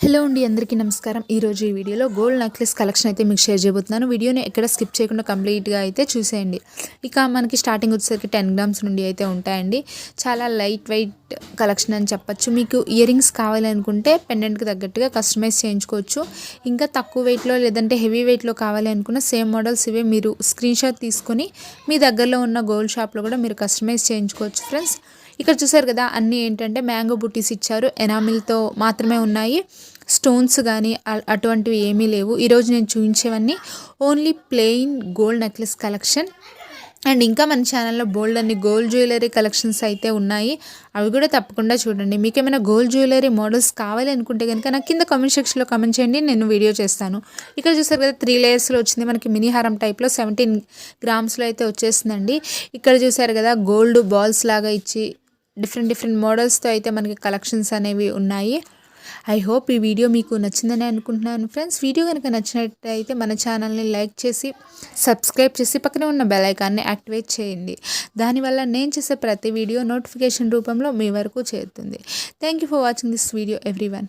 Hello అండి, అందరికీ నమస్కారం. ఈరోజు ఈ వీడియోలో గోల్డ్ నెక్లెస్ కలెక్షన్ అయితే మీకు షేర్ చేయబోతున్నాను. వీడియోని ఎక్కడ స్కిప్ చేయకుండా కంప్లీట్గా అయితే చూసేయండి. ఇక మనకి స్టార్టింగ్ వచ్చేసరికి 10 గ్రామ్స్ నుండి అయితే ఉంటాయండి. చాలా లైట్ వెయిట్ కలెక్షన్ అని చెప్పచ్చు. మీకు ఇయర్ రింగ్స్ కావాలనుకుంటే పెండెంట్కి తగ్గట్టుగా కస్టమైజ్ చేయించుకోవచ్చు. ఇంకా తక్కువ వెయిట్లో లేదంటే హెవీ వెయిట్లో కావాలి అనుకున్న సేమ్ మోడల్స్ ఇవే మీరు స్క్రీన్ షాట్ తీసుకొని మీ దగ్గరలో ఉన్న గోల్డ్ షాప్లో కూడా మీరు కస్టమైజ్ చేయించుకోవచ్చు ఫ్రెండ్స్. ఇక్కడ చూసారు కదా, అన్నీ ఏంటంటే మ్యాంగో బుట్టీస్ ఇచ్చారు. ఎనామిల్తో మాత్రమే ఉన్నాయి. స్టోన్స్ కానీ అటువంటివి ఏమీ లేవు. ఈరోజు నేను చూపించేవన్నీ only plain gold necklace collection. And ఇంకా మన ఛానల్లో బోల్డ్ అన్ని గోల్డ్ జ్యువెలరీ కలెక్షన్స్ అయితే ఉన్నాయి. అవి కూడా తప్పకుండా చూడండి. మీకు ఏమైనా గోల్డ్ జ్యువెలరీ మోడల్స్ కావాలి అనుకుంటే కనుక నాకు కింద కామెంట్ సెక్షన్లో కామెంట్ చేయండి, నేను వీడియో చేస్తాను. ఇక్కడ చూసారు కదా, 3 లేయర్స్లో వచ్చింది. మనకి మినీ హారం టైప్లో 17 గ్రామ్స్లో అయితే వచ్చేస్తుందండి. ఇక్కడ చూసారు కదా, గోల్డ్ బాల్స్ లాగా ఇచ్చి డిఫరెంట్ మోడల్స్తో అయితే మనకి కలెక్షన్స్ అనేవి ఉన్నాయి. ఐ హోప్ ఈ వీడియో మీకు నచ్చిందని అనుకుంటున్నాను ఫ్రెండ్స్. వీడియో కనుక నచ్చినట్టయితే మన ఛానల్ని లైక్ చేసి సబ్స్క్రైబ్ చేసి పక్కనే ఉన్న బెల్ ఐకాన్ని యాక్టివేట్ చేయండి. దానివల్ల నేను చేసే ప్రతి వీడియో నోటిఫికేషన్ రూపంలో మీ వరకు చేరుతుంది. Thank you for watching this video everyone.